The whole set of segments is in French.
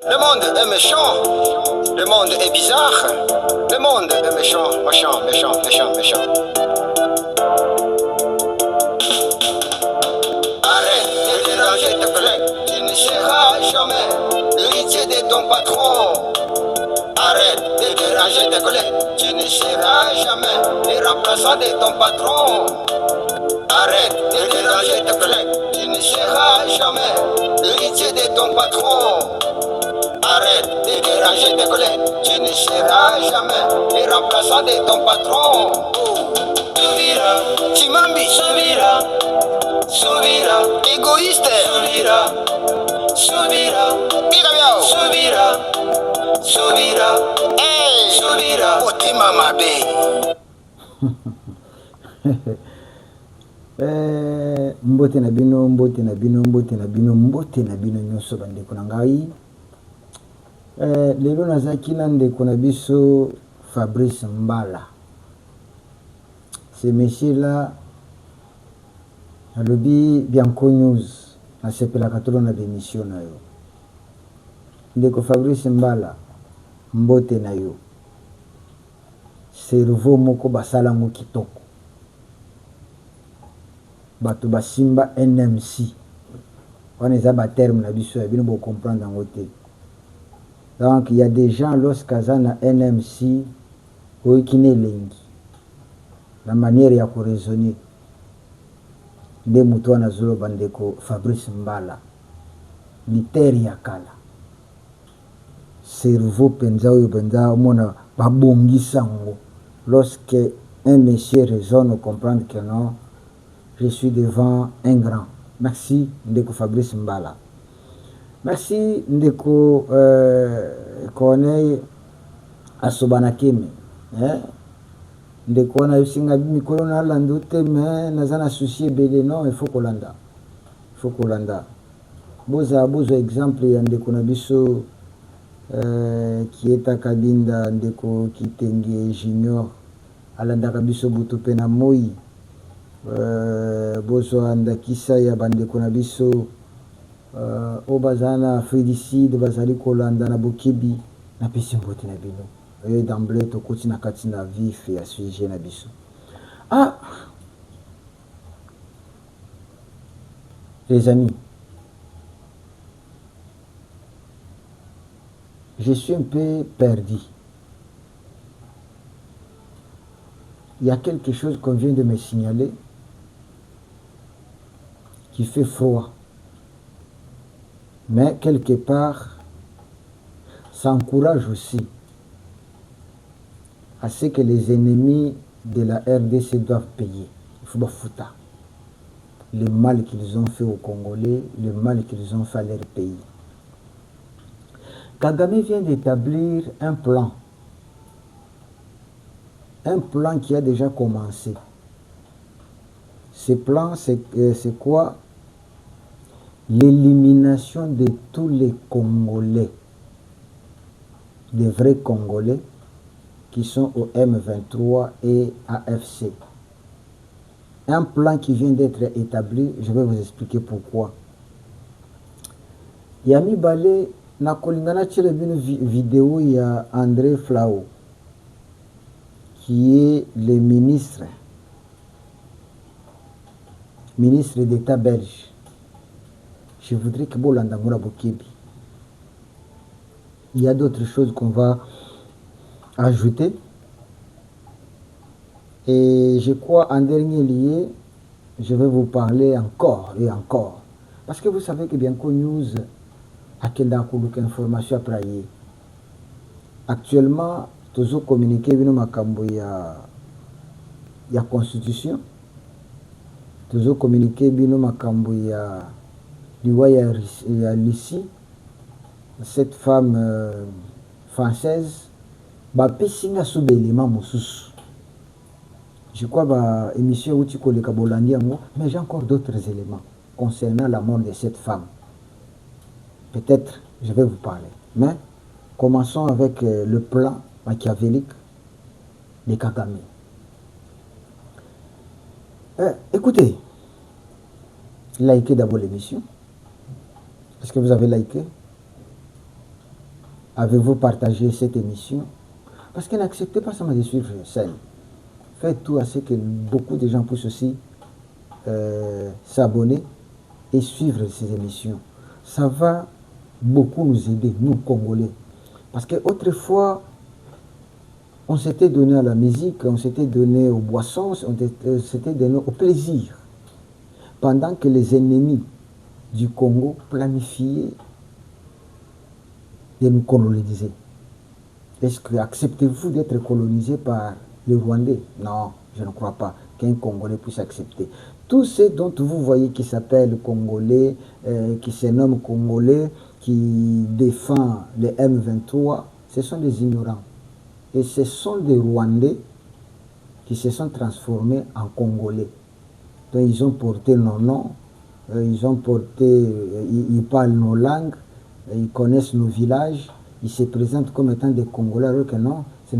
Le monde est méchant, le monde est bizarre, le monde est méchant, méchant, méchant, méchant, méchant. Arrête de déranger tes collègues, tu ne seras jamais l'héritier de ton patron. Arrête de déranger tes collègues, tu ne seras jamais le remplaçant de ton patron. Arrête de déranger tes collègues, tu ne seras jamais l'héritier de ton patron. Arrête de déranger tes collègues, tu ne seras jamais le remplaçant de ton patron. Subira, Chimambi, subira, subira, égoïste, subira, subira, Bigamiao, subira, subira, hey, subira, Otima Mabe. Mbote na bino, mbote na bino, mbote na bino, mbote na bino nyonso bandeko na ngai. Lelo nazaki na ndeko na biso Fabrice Mbala. Ce monsieur là alobi Bianco News asepelaka tolo na démission na yo. Ndeko Fabrice Mbala, mbote na yo. Cerveau moko basalango kitoko. Bato basimba NMC. On est à terme na biso ya bino bo comprendre en côté. Donc il y a des gens lorsqu'ils na NMC qui ne lengi. La manière ya ko raisonner. Nde mutu na zolo bandeko Fabrice Mbala. Literi ya kala. Cerveau penza oyo penza mona babongisa ngo. Lorsque un monsieur raisonne comprendre que non, je suis devant un grand. Merci ndeko Fabrice Mbala. Merci ndeko Corneille Asobanakeme. Ndeko na yosinga mikolo na lando te mais nazana souci belé non, il faut kolanda. Il faut kolanda. Boza exemple ya ndeko na biso qui est à Kabinda ndeko Kitenge Junior alanda kabiso butu pena moi. Bozo andakisa ya bandeko na biso Obazana Fredicide bazali kolanda na bokebi na pesi mbote na bino. Et d'emblée to koti na kati na vif ya sujet na biso. Ah, les amis, je suis un peu perdu. Il y a quelque chose qu'on vient de me signaler qui fait froid. Mais quelque part, ça encourage aussi à ce que les ennemis de la RDC doivent payer. Il faut foutre le mal qu'ils ont fait aux Congolais, le mal qu'ils ont fait à leur pays. Kagame vient d'établir un plan qui a déjà commencé. Ce plan, c'est quoi? L'élimination de tous les Congolais, des vrais Congolais qui sont au M23 et AFC. Un plan qui vient d'être établi, je vais vous expliquer pourquoi. Yami Balé, na kolingana tire une vidéo, il y a André Flao, qui est le ministre d'État belge. Je voudrais que Bolanda Moura Bokebi. Il y a d'autres choses qu'on va ajouter. Et je crois en dernier lieu, je vais vous parler encore et encore. Parce que vous savez que Bianco News a quelle information après. Actuellement, tous communiqué avec makambo ya constitution. Tous communiqué avec makambo ya Lucie, cette femme française, pesinga sous l'élément mosusu. Je crois que l'émission où tu connais Kabolandi, mais j'ai encore d'autres éléments concernant la mort de cette femme. Peut-être je vais vous parler. Mais commençons avec le plan machiavélique de Kagame. Écoutez, likez d'abord l'émission. Est-ce que vous avez liké? avez-vous partagé cette émission? Parce que n'acceptez pas seulement de suivre celle. Faites tout à ce que beaucoup de gens puissent aussi s'abonner et suivre ces émissions. Ça va beaucoup nous aider, nous Congolais. Parce qu'autrefois, on s'était donné à la musique, on s'était donné aux boissons, on s'était donné au plaisir. Pendant que les ennemis du Congo planifiaient de nous coloniser. Est-ce que acceptez-vous d'être colonisé par les Rwandais? Non, je ne crois pas qu'un Congolais puisse accepter. Tous ceux dont vous voyez qui s'appellent Congolais, qui se nomment Congolais, qui défendent les M23, ce sont des ignorants. Et ce sont des Rwandais qui se sont transformés en Congolais. Donc ils ont porté nos noms, ils parlent nos langues, ils connaissent nos villages, ils se présentent comme étant des Congolais, alors que non, ils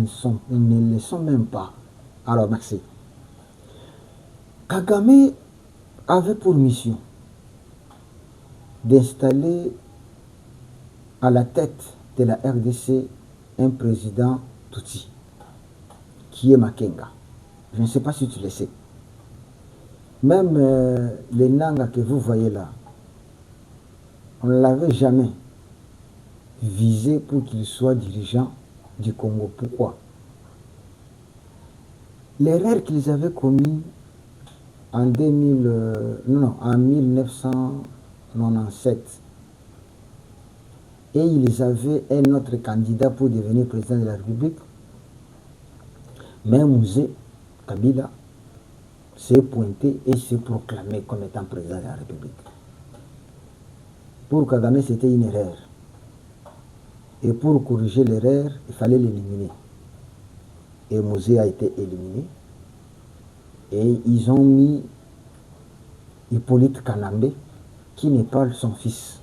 ne le sont même pas. Alors merci. Kagame avait pour mission d'installer à la tête de la RDC un président Tutsi, qui est Makenga. Je ne sais pas si tu le sais. Même les Nanga que vous voyez là, on ne l'avait jamais visé pour qu'il soit dirigeant du Congo. Pourquoi? L'erreur qu'ils avaient commis en 1997, et ils avaient un autre candidat pour devenir président de la République, mais Mouzé Kabila s'est pointé et s'est proclamé comme étant président de la République. Pour Kagame, c'était une erreur. Et pour corriger l'erreur, il fallait l'éliminer. Et Mouzé a été éliminé. Et ils ont mis Hippolyte Kanambe, qui n'est pas son fils.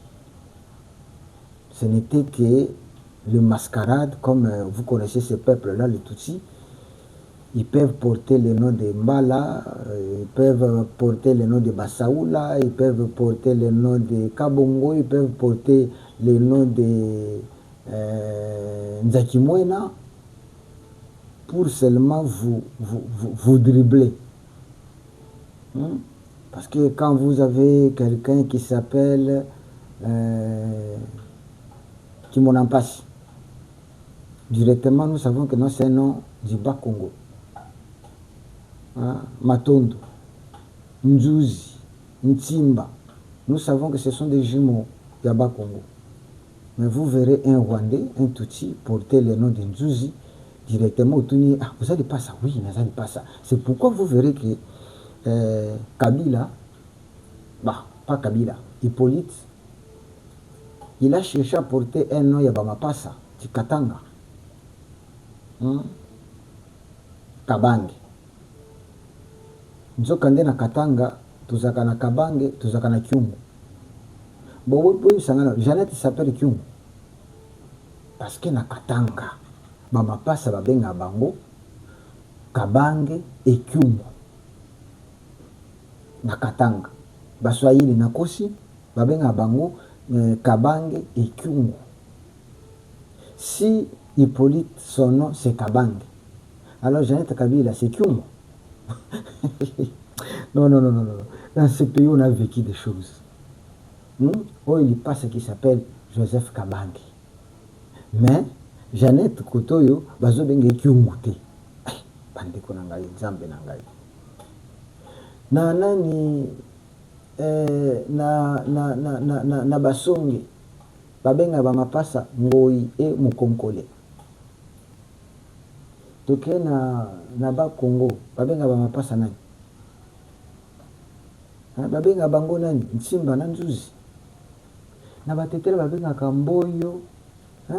Ce n'était que le mascarade, comme vous connaissez ce peuple-là, les Tutsis. Ils peuvent porter le nom de Mbala, ils peuvent porter le nom de Bassaoula, ils peuvent porter le nom de Kabongo, ils peuvent porter le nom de Nzakimwena, pour seulement vous dribbler. Parce que quand vous avez quelqu'un qui s'appelle Kimonampasi, directement nous savons que non, c'est un nom du Bas-Congo. Matondo, Nzuzi, Ntimba, nous savons que ce sont des jumeaux du Bas-Congo. Mais vous verrez un Rwandais, un Tutsi, porter le nom de Nzuzi, directement autour. Ah, vous n'allez pas ça, oui, mais vous n'allez pas ça. C'est pourquoi vous verrez que Kabila, pas Kabila, Hippolyte, il a cherché à porter un nom Yabamapasa, du Katanga. Kabange. Nzokande na Katanga, tuzaka na Kabange, tuzaka na Kyungu. Jeannette s'appelle Kyungu. Parce que na Katanga, Bamapasa babenga bango, Kabange et Kyungu. Na Katanga. Baswahili na Kosi, babenga bango, Kabange et Kyungu. Si Hippolyte, son nom c'est Kabange, alors Jeannette Kabila c'est Kyungu. Non. Dans ce pays, on a vécu des choses. Oh, il passe ce qui s'appelle Joseph Kabange. Mais Jeannette Kotoyo, bazo benge Kyungute. Bandeko nangai, Nzambe nangai. Na nani na basonge babenga bamapasa ngoi e mukonkole. Toke na ba Congo babenga bamapasa nani? Babenga bango nani? Nsimba na Nzuzi. Na batetela babenga Kamboyo.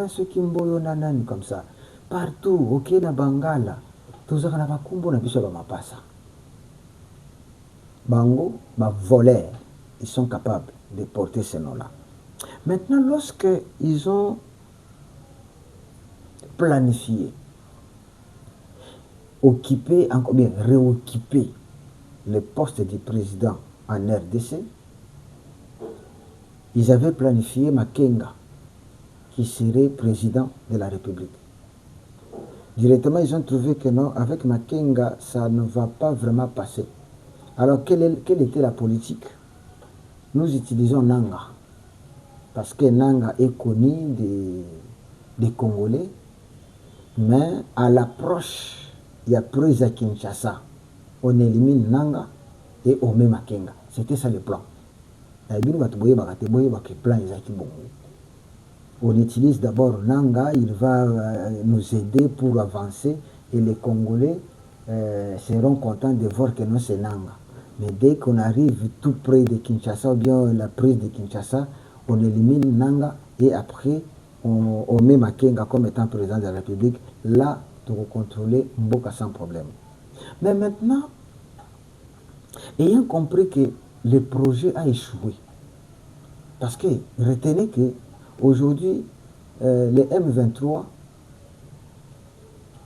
Ceux qui mboyo na nani comme ça. Partout, ok na Bangala. Tozaka na bakumbo na biso bamapasa. Bango, voleurs, ils sont capables de porter ce nom-là. Maintenant, lorsque ils ont planifié, occupé, encore bien réoccupé le poste du président en RDC, ils avaient planifié Makenga, qui serait président de la République. Directement, ils ont trouvé que non, avec Makenga, ça ne va pas vraiment passer. Alors, quelle était la politique? Nous utilisons Nanga, parce que Nanga est connu des Congolais, mais à l'approche, il y a prise à Kinshasa. On élimine Nanga et on met Makenga. C'était ça le plan. On utilise d'abord Nanga, il va nous aider pour avancer et les Congolais seront contents de voir que non, c'est Nanga. Mais dès qu'on arrive tout près de Kinshasa ou bien la prise de Kinshasa, on élimine Nanga et après on met Makenga comme étant président de la République. Là, pour contrôler Mboka sans problème. Mais maintenant, ayant compris que le projet a échoué, parce que retenez que aujourd'hui, les M23,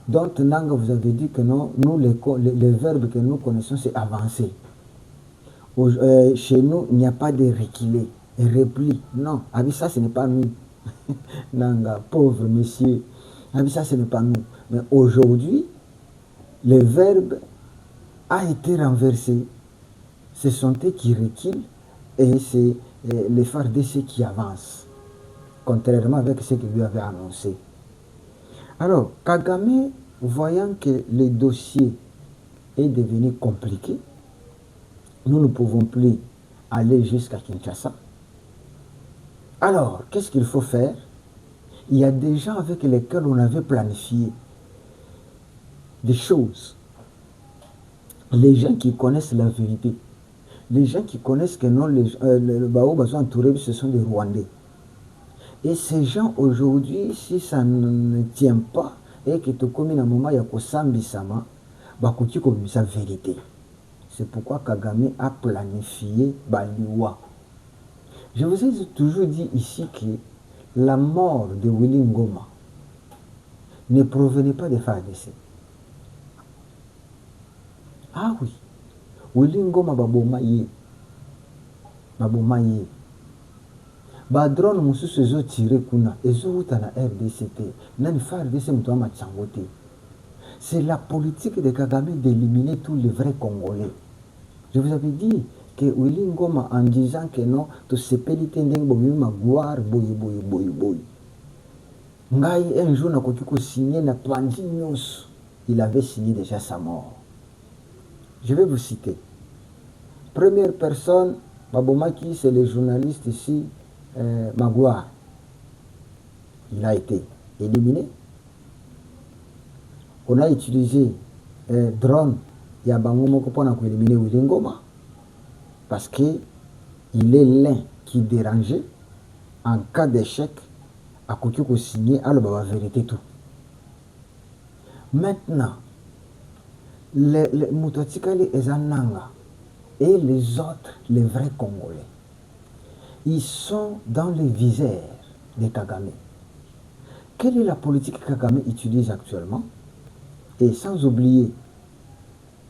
dont Nanga vous avez dit que non, nous, les verbes que nous connaissons, c'est avancer. Chez nous, il n'y a pas de reculer, repli. Non, avec ça, ce n'est pas nous. Nanga, pauvre monsieur, avec ça, ce n'est pas nous. Mais aujourd'hui, le verbe a été renversé. Ce sont eux qui reculent et c'est les FARDC qui avancent, contrairement avec ce qu'il lui avait annoncé. Alors, Kagame, voyant que le dossier est devenu compliqué, nous ne pouvons plus aller jusqu'à Kinshasa. Alors, qu'est-ce qu'il faut faire? Il y a des gens avec lesquels on avait planifié des choses. Les gens qui connaissent la vérité. Les gens qui connaissent que non, les Baobas entourés, ce sont des Rwandais. Et ces gens aujourd'hui, si ça ne tient pas, et que tu commis un moment, il y a Kosambisama, Bakuti comme sa vérité. C'est pourquoi Kagame a planifié Baliwa. Je vous ai toujours dit ici que la mort de Willy Ngoma ne provenait pas des FARDC. Ah oui, Willy Ngoma babomaye. Badrone mususu ezo tiré kuna, ezo uta na RDCT. Nani FARDC mtu ama tsangote. C'est la politique de Kagame d'éliminer tous les vrais Congolais. Je vous avais dit que Willy Ngoma, en disant que non, tout ce petit tendeng bobi magouar boy. Ngai un jour n'a pas signé na Panzi Nyos. Il avait signé déjà sa mort. Je vais vous citer. Première personne, Babomaki, c'est le journaliste ici, Magouar. Il a été éliminé. On a utilisé drone. Il y a Bangomo pour éliminer Willy Ngoma. Parce qu'il est l'un qui dérangeait. En cas d'échec, à côté de signer, à la vérité tout. Maintenant, les Mutotikali et Zananga et les autres, les vrais Congolais, ils sont dans les visères de Kagame. Quelle est la politique que Kagame utilise actuellement? Et sans oublier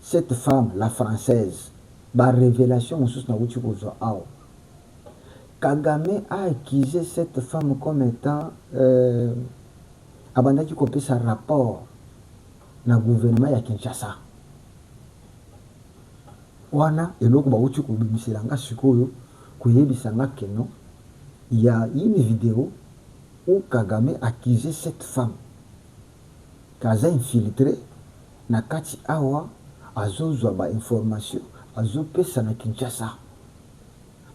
cette femme, la française, par révélation, Kagame a accusé cette femme comme étant abandaki kopé sa rapport na gouvernement ya Kinshasa. Wana eloko bauti ko bibiselanga sikoyo koyebisanga keno. Il y a une vidéo où Kagame accusait cette femme kaza infiltré na kati awa azozwa ba information azopesa na Kinshasa.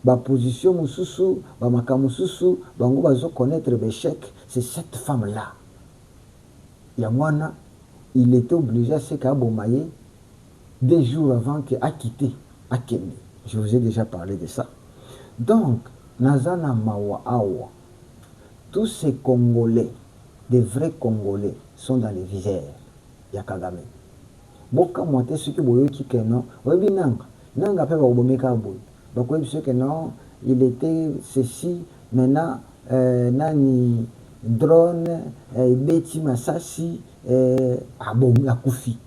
Ba position mususu, ba makamususu, bango bazo connaître l'échec, c'est cette femme-là. Yamwana, il était obligé à se kabomaye 2 jours avant qu'il a quitté Akemi. Je vous ai déjà parlé de ça. Donc, Nazana Mawa Awa, tous ces Congolais, des vrais Congolais, sont dans les visères. Yakagame. Boka moite ceux qui voyaient qui que non, webi nanga pe ba bomeka boy. Bakwe ceux que non, il était ceci, maintenant nani drone, beti masasi, abom akufi.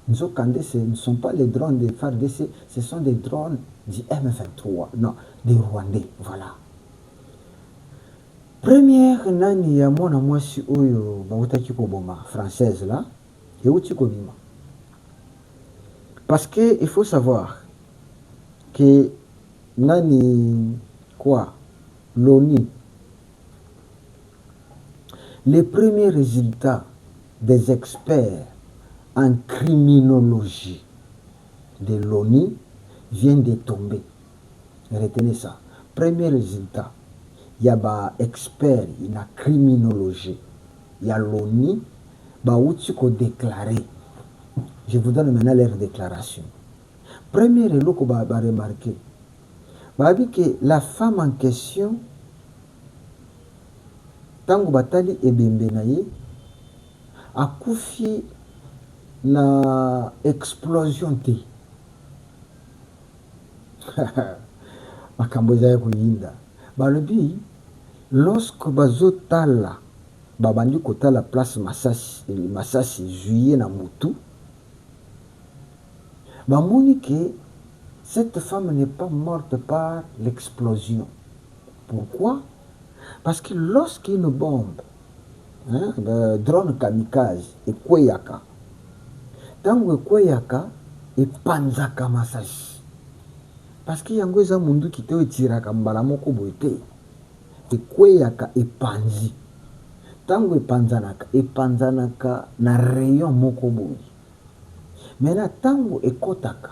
Nzokande ce ne sont pas les drones des FARDC, ce sont des drones du M23, non, des Rwandais, voilà. Première nani ya mwana mwasi oyo bautaki koboma française là euti kobima. Parce que il faut savoir que nani quoi l'ONU, les premiers résultats des experts en criminologie de l'ONU viennent de tomber. Retenez ça. Premier résultat, il y a des experts en criminologie. Il y a l'ONU, qui ont déclaré. Je vous donne maintenant leur déclaration. Premier élo qu'on va remarquer, que la femme en question, tango batali ebembe na ye, akufi na explosion te. Makambo za kuyinda. Balobi, lorsque bazotala, babandi kotala place Masasi juillet na mutu, bamoni que cette femme n'est pas morte par l'explosion. Pourquoi? Parce que lorsqu'une bombe, drone kamikaze, ekweyaka, tango ekweyaka, epanzaka Masasi. Parce que yango eza mundu kite etiraka mbala moko boye te, ekweyaka epanzi. Tango epanzanaka na rayon moko boye. Maintenant tango ekotaka,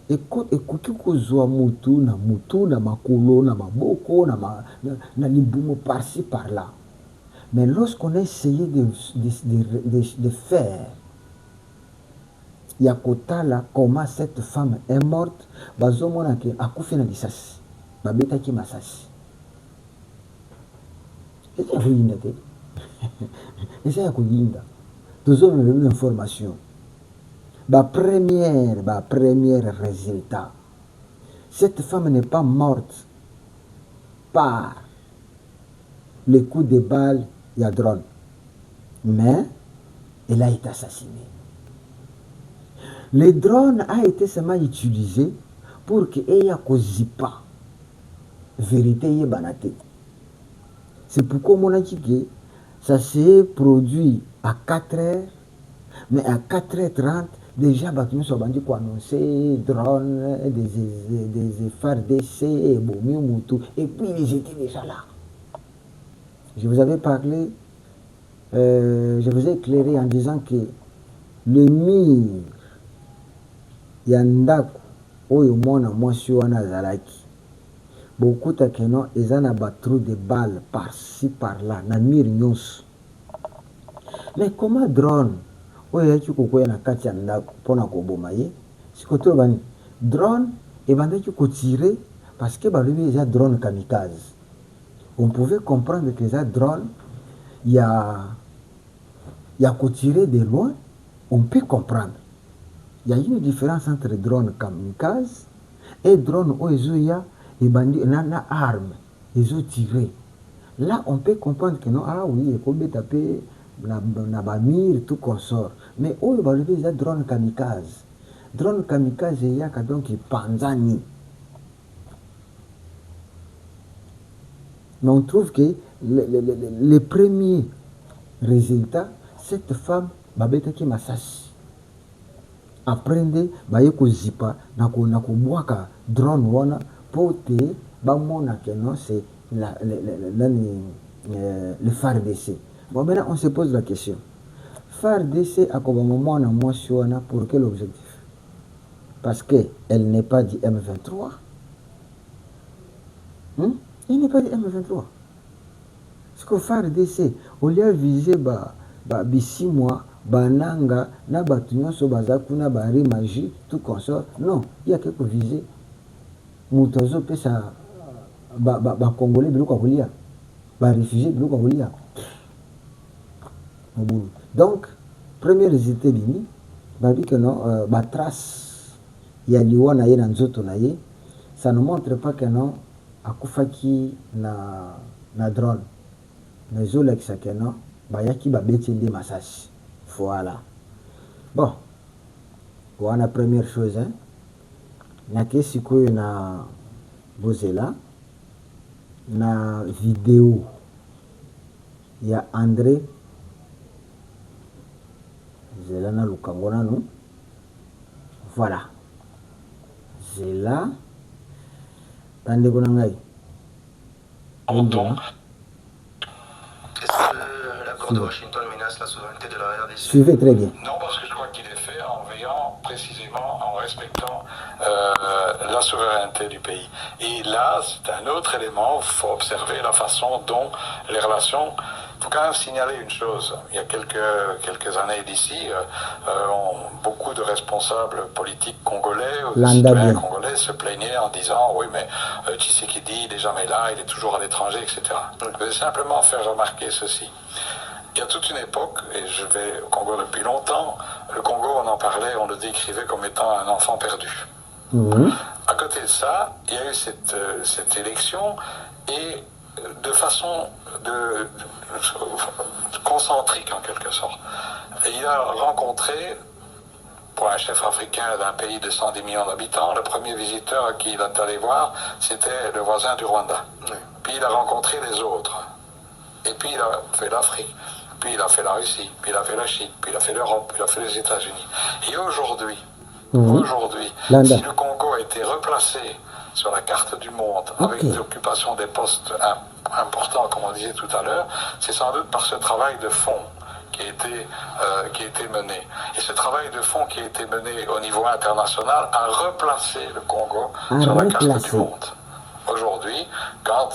ekoki kozwa mutu na makolo na maboko na libumo par-ci par-là. Mais lorsqu'on a essayé de faire yakotala comment cette femme est morte, bazomona ke akufi na lisasi, babetaki Masasi. Eza kuyinda te. Eza kuyinda. Tozomona une information. Premier résultat. Cette femme n'est pas morte par le coup de balle et à drone, mais elle a été assassinée. Le drone a été seulement utilisé pour que ait kozipa vérité y banate. C'est pourquoi on a dit que ça s'est produit à 4h, mais à 4h30, déjà, nous sommes annoncé drone, des FARDC, et puis ils étaient déjà là. Je vous avais parlé, je vous ai éclairé en disant que le mur, Yandaku, oyo mwana mwasi wana zalaki, beaucoup de keno, ils ont un trou de balles par-ci par-là, na mur nyonso. Mais comment drone? Oyo yaki kokoya na kati ya ndako pona koboma ye, sikoto bani drone ebandaki kotirer parce que balobi eza drone kamikaze. On pouvait comprendre que eza drone ya kotirer de loin, on peut comprendre. Il y a une différence entre drone kamikaze et drone oyo ya ebandi na arme, ils ont tiré. Là on peut comprendre que non, ah oui, ekobe taper na bamir tout consort. Mais où il va lever les drones kamikaze. Drone kamikaze, il y a donc panzani. Mais on trouve que les premiers résultats, cette femme, babetaki Masasi. Apprendre, bayeko zipa, nako boaka drone wana, pote, bamona que non, c'est le FARDC. Bon, maintenant, on se pose la question. FARDC a comme moment pour quel objectif? Parce qu'elle n'est pas du M23. Elle n'est pas du M23. Parce que FARDC, au lieu de viser Bissimwa, Bananga, na Batunyoso, Bazakuna, Bari, Magie, tout consort. Non, il y a quelques visées. Moutozo, Pesa, Congolais, Bilouka Roulia, réfugiés, Bilouka Roulia. Donc, premier résultat bini, babi que non, trace ya liwa na ye na nzoto na ye, ça ne montre pas que non, akufaki na drone. Mais au lexa que non, bayaki babeti de Masasi. Voilà. Bon, voilà la première chose, hein. Na kesi ko na bozela na vidéo il y a André Zelana Lukangona, non? Voilà. Zela. Tande Gonangai. Est-ce que l'accord de Washington menace la souveraineté de la RDC? Suivez très bien. Non, parce que je crois qu'il est fait en veillant précisément, en respectant la souveraineté du pays. Et là, c'est un autre élément, il faut observer la façon dont les relations... Il faut quand même signaler une chose. Il y a quelques années d'ici, beaucoup de responsables politiques congolais ou de citoyens congolais se plaignaient en disant « Oui, mais Tshisekedi, il n'est jamais là, il est toujours à l'étranger, etc. » Je vais simplement faire remarquer ceci. Il y a toute une époque, et je vais au Congo depuis longtemps, le Congo, on en parlait, on le décrivait comme étant un enfant perdu. À côté de ça, il y a eu cette élection, et de façon concentrique en quelque sorte. Et il a rencontré, pour un chef africain d'un pays de 110 millions d'habitants, le premier visiteur à qui il est allé voir, c'était le voisin du Rwanda. Puis il a rencontré les autres. Et puis il a fait l'Afrique, puis il a fait la Russie, puis il a fait la Chine, puis il a fait l'Europe, puis il a fait les États-Unis. Et aujourd'hui, si le Congo a été replacé sur la carte du monde avec l'occupation des postes importants, comme on disait tout à l'heure, c'est sans doute par ce travail de fond qui a été mené. Et ce travail de fond qui a été mené au niveau international a replacé le Congo sur la carte du monde. Aujourd'hui, quand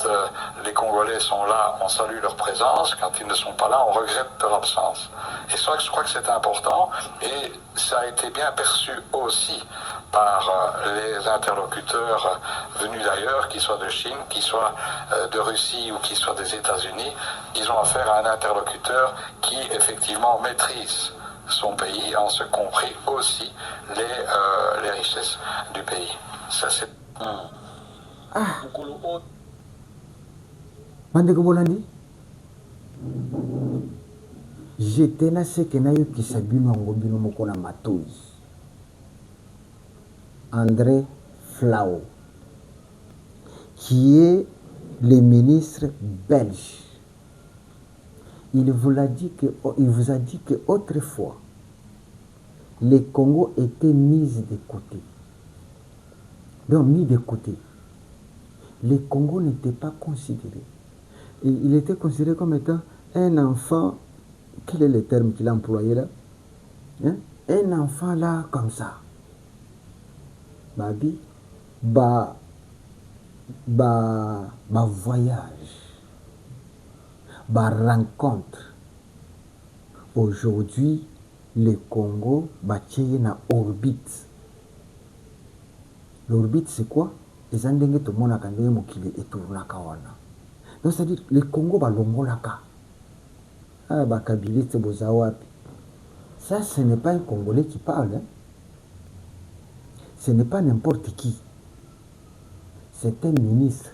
les Congolais sont là, on salue leur présence. Quand ils ne sont pas là, on regrette leur absence. Et ça, je crois que c'est important. Et ça a été bien perçu aussi par les interlocuteurs venus d'ailleurs, qu'ils soient de Chine, qu'ils soient de Russie ou qu'ils soient des États-Unis. Ils ont affaire à un interlocuteur qui, effectivement, maîtrise son pays, en ce compris aussi les richesses du pays. Ça, c'est... Bandeko Bolandi, j'étais na seke na yokisa bino yango bino moko na matoi. André Flao, qui est le ministre belge, il vous a dit que autrefois le Congo était mis de côté. Donc mis de côté. Le Congo n'était pas considéré. Et il était considéré comme étant un enfant, quel est le terme qu'il a employé là? Hein? Un enfant là comme ça. Babi, voyage, rencontre. Aujourd'hui, le Congo est na orbite. L'orbite c'est quoi? Les Andengé tout le monde a gagné mon kilo et tout le kawana. Donc c'est-à-dire le Congo va l'ongolaka. Ah bah Kabila c'est bozawapi. Ça ce n'est pas un Congolais qui parle. Hein. Ce n'est pas n'importe qui. C'est un ministre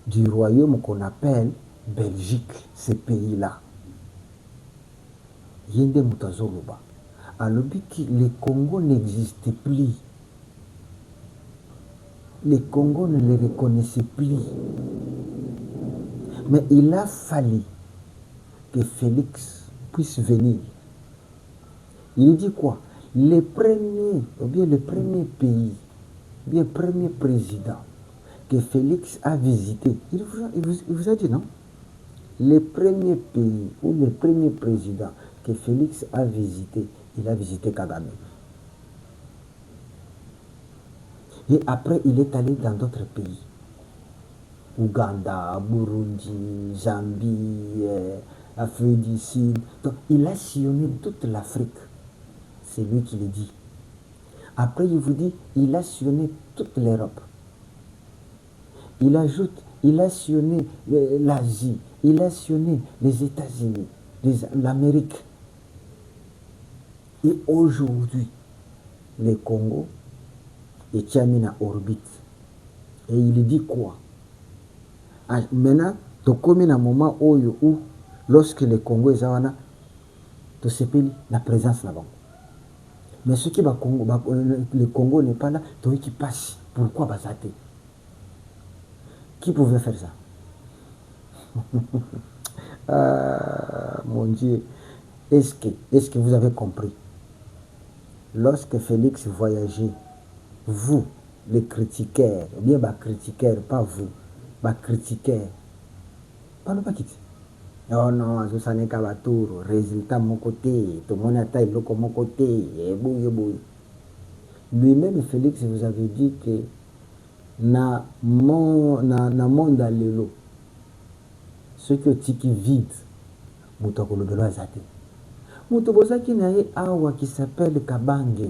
du royaume qu'on appelle Belgique, ce pays-là. Yende Mutazoloba. Alors que le Congo n'existe plus. Le Congo ne les reconnaissait plus. Mais il a fallu que Félix puisse venir. Il dit quoi? Le premier pays, le premier président que Félix a visité, il vous a dit non? Le premier pays ou le premier président que Félix a visité, il a visité Kagame. Et après, il est allé dans d'autres pays. Ouganda, Burundi, Zambie, Afrique du Sud. Donc, il a sillonné toute l'Afrique. C'est lui qui le dit. Après, il vous dit, il a sillonné toute l'Europe. Il ajoute, il a sillonné l'Asie. Il a sillonné les États-Unis, l'Amérique. Et aujourd'hui, le Congo est mis en orbite. Et il dit quoi? Maintenant, tu comme un moment où, lorsque le Congo est là, tu sais la présence là-bas. Mais ce qui va le Congo n'est pas là, tu qui passe. Pourquoi basater? Qui pouvait faire ça? Mon Dieu. Est-ce que vous avez compris? Lorsque Félix voyageait, vous, les critiqueurs, ou bien les critiqueurs, pas vous, les critiqueurs, parlez pas quitte. Oh non, ça n'est qu'à la tour, résultat mon côté, tout le monde a taille de mon côté, et bouille. Lui-même, Félix, vous avez dit que na monde à l'élo, ce que tiki vide, moutokolo de l'oisate. Moutobozaki nae awa qui s'appelle Kabange,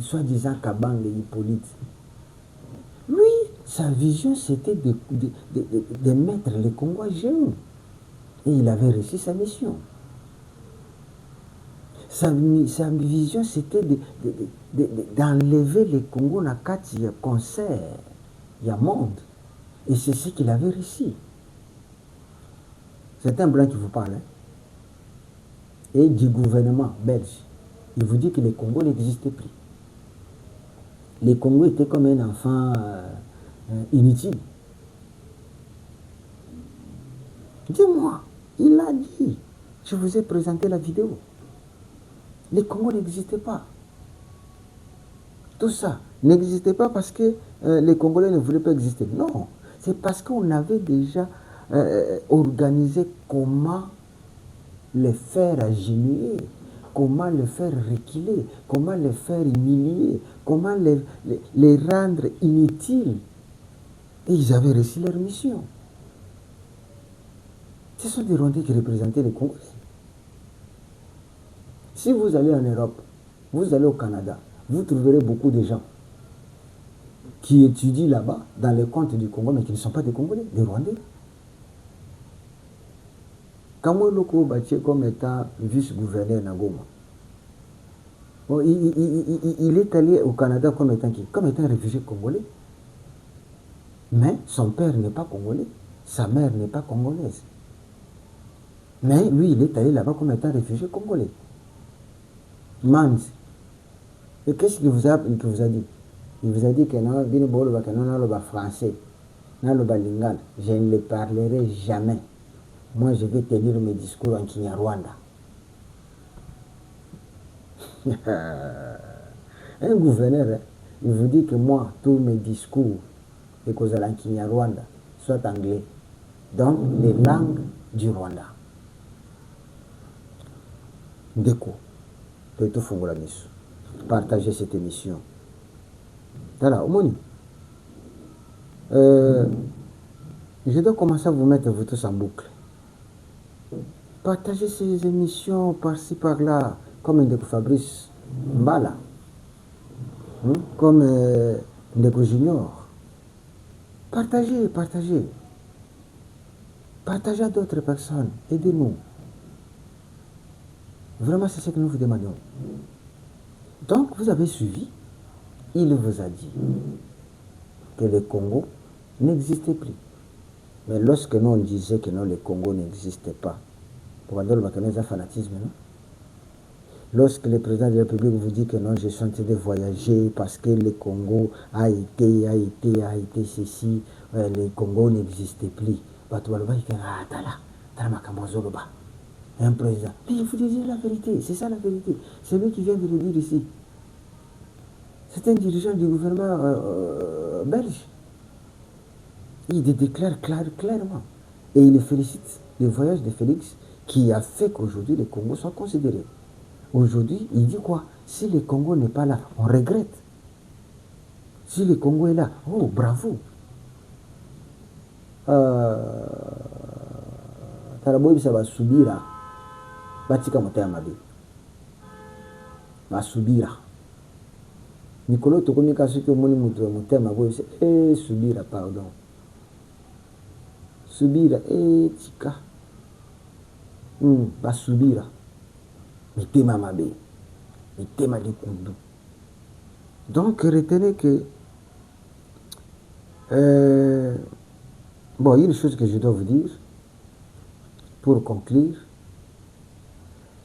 soi-disant Kabange Hippolyte. Lui, sa vision c'était de mettre les Congos à genoux. Et il avait réussi sa mission. Sa vision c'était d'enlever les Congos dans le concert, il y a monde. Et c'est ce qu'il avait réussi. C'est un blanc qui vous parle. Hein? Et du gouvernement belge. Il vous dit que les Congos n'existaient plus. Les Congos étaient comme un enfant inutile. Dis-moi, il l'a dit. Je vous ai présenté la vidéo. Les Congos n'existaient pas. Tout ça n'existait pas parce que les Congolais ne voulaient pas exister. Non, c'est parce qu'on avait déjà organisé comment les faire agenouiller, comment les faire reculer, comment les faire humilier, comment les rendre inutiles. Et ils avaient réussi leur mission. Ce sont des Rwandais qui représentaient les Congolais. Si vous allez en Europe, vous allez au Canada, vous trouverez beaucoup de gens qui étudient là-bas, dans les comptes du Congo, mais qui ne sont pas des Congolais, des Rwandais. Kamou Loko Baché comme étant vice-gouverneur Nagoma. Bon, il est allé au Canada comme étant qui? Comme étant un réfugié congolais. Mais son père n'est pas congolais, sa mère n'est pas congolaise. Mais lui, il est allé là-bas comme étant réfugié congolais. Mans. Et qu'est-ce qu'il vous a dit? Il vous a dit que non, le français, le lingala. Je ne le parlerai jamais. Moi, je vais tenir mes discours en Kinyarwanda. Un gouverneur, hein, il vous dit que moi, tous mes discours, et que en Kinyarwanda, soit anglais. Donc, les langues du Rwanda. Déco. De tout la mission. Partagez cette émission. Voilà, au moins. Je dois commencer à vous mettre vous tous en boucle. Partagez ces émissions par-ci par-là, comme Ndeko Fabrice Mbala, comme Ndeko Junior. Partagez. Partagez à d'autres personnes. Aidez-nous. Vraiment, c'est ce que nous vous demandons. Donc, vous avez suivi. Il vous a dit que le Congo n'existait plus. Mais lorsque nous on disait que non, le Congo n'existait pas, pour le fanatisme, non? Lorsque le président de la République vous dit que non, je suis en train de voyager parce que le Congo a été ceci, le Congo n'existait plus. Un président. Mais il faut dire la vérité, c'est ça la vérité. C'est lui qui vient de le dire ici. C'est un dirigeant du gouvernement belge. Il déclare clairement. Et il félicite le voyage de Félix qui a fait qu'aujourd'hui les Congos soient considérés. Aujourd'hui, il dit quoi? Si le Congo n'est pas là, on regrette. Si le Congo est là, oh bravo. Taraboy ça va subir. Batika motema mabe. Va subir. Nicolas tokomika soki omoni moto ya motema boye subira pardon. Subira tika. Va subira. Mitema mabe. Mitema likundu. Donc retenez que bon, il y a une chose que je dois vous dire pour conclure.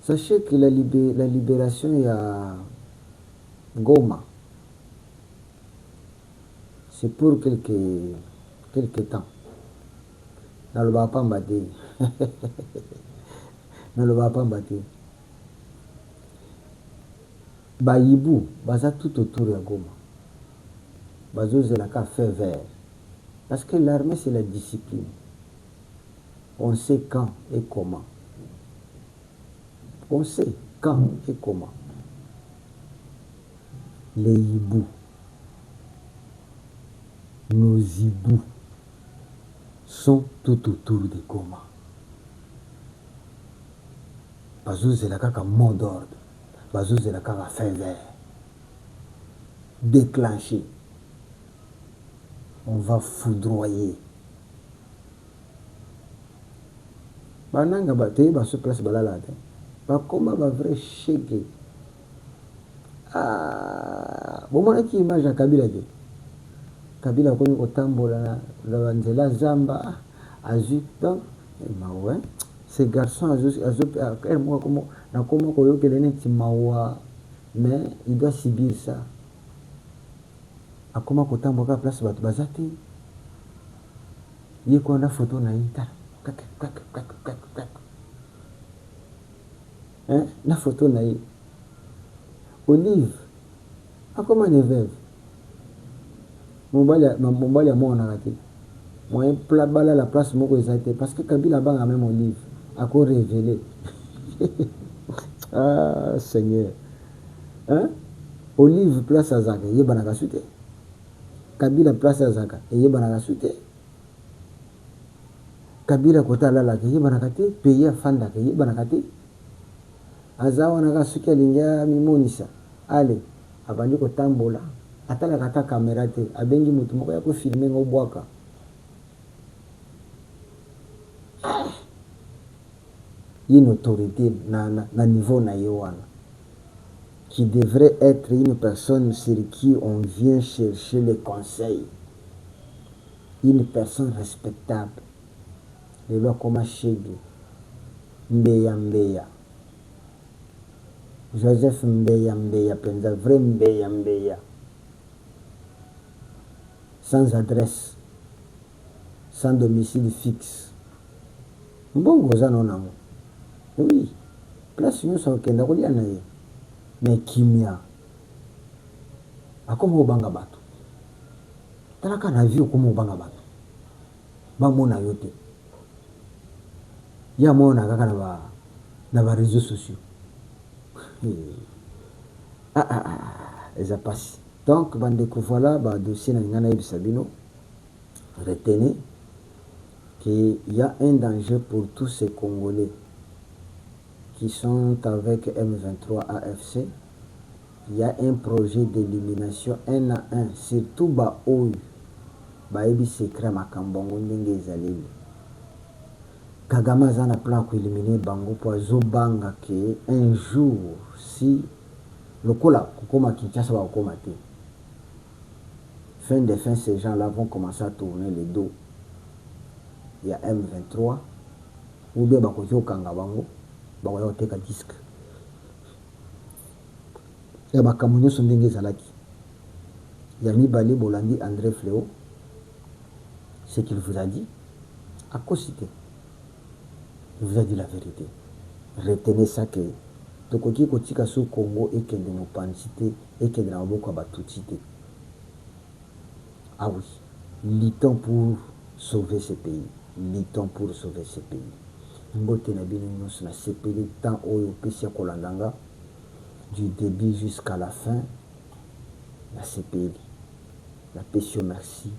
Sachez que la libération il y a Goma. C'est pour quelques temps. nalobaka pamba te nalobaka pamba te bayibu baza tout autour ya Goma bazozelaka fait vert parce que l'armée c'est la discipline. On sait quand et comment. On sait quand et comment. Les hibous, nos hibous sont tout autour de Goma. Bazozelaka ka mot d'ordre. Bazozelaka ka fait vert. Déclenché. On va foudroyer. Bananga bate baso place balala te. Bakoma ba vrai shege. Ah, bomonaki image ya Kabila te. Kabila komi kotambola na nzela zamba azwi donc mawa ces garçons moi comment na comment koyokele neti mawa mais il doit subir ça. Akoma kotambola place bato bazate. Yeko na photo na ita. Hein? Na photo na ita. Olive, akoma ne veuve. Mobali ya mwana kati. Moyen plat bala la place moko ezate parce que Kabila banga même Olive ako révélé. Ah Seigneur. Hein? Olive place azaka yebana kasute. Kabila place azaka yebana kasute. Kabila kota lala ke yebana kate payer fanda ke yebana kate. Azawa na kasuki alingia mimonisa. Ale abandi kotambola. Atala kata kamera te abengi mutu moko ya ko filmer ngo bwaka. Une autorité na niveau na yowana qui devrait être une personne sur qui on vient chercher les conseils, une personne respectable. Les lois comme Chege Mbeya Joseph Mbeya penza vrai Mbeya sans adresse, sans domicile fixe. Mbongo za nonamo. Oui, place nyonso okenda kolia na ye. Mais kimia. Akoma obanga bato. Talaka na vie okoma obanga bato. Bamona yo te. Ya mona kaka na ba réseaux sociaux. Eza passe. Donc, voilà, dossier na Sabino. Retenez qu'il y a un danger pour tous ces Congolais qui sont avec M23 AFC. Il y a un projet d'élimination 1 à 1, surtout Baoui. Baebi secret makambongo ndenge ezaleli. Kagame zana plan pour éliminer Bango pour Zobanga que un jour si le kola kokoma Kinshasa va komater. Fin de fin, ces gens-là vont commencer à tourner le dos. Il y a M23 ou bien bakozo kanga bango bakoyo teka disque. Ya bakamunyo sondenge zalaki. Yami Bali Bolandi André Fléau, ce qu'il vous a dit, à cosité. Il vous a dit la vérité. Retenez ça que tokoki kotika sous Congo et que de nos pancité et que de nos batutité. Ah oui, luttons pour sauver ce pays. Luttons pour sauver ce pays. Mbote na bino nyonso na sepeli tant oyo pesi ya kolandanga du début jusqu'à la fin na sepeli. La pesi yo merci.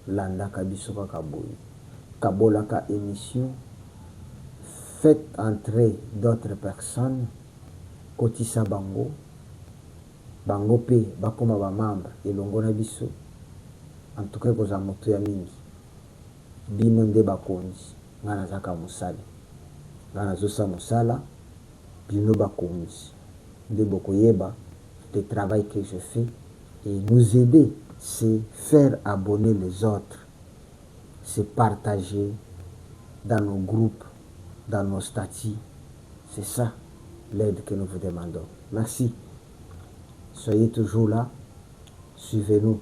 Landaka biso kaka boye. Kabolaka émission. Faites entrer d'autres personnes. Kotisa bango. Bango pe bakoma ba membre elongo na biso. En tout cas koza moto ya mingi. Bino nde bakonzi. Ngana zaka musali. Ngana zosa musala. Bino bakonzi. Nde bokoyeba le travail que je fais. Et nous aider, c'est faire abonner les autres. C'est partager dans nos groupes, dans nos statuts. C'est ça l'aide que nous vous demandons. Merci. Soyez toujours là. Suivez-nous.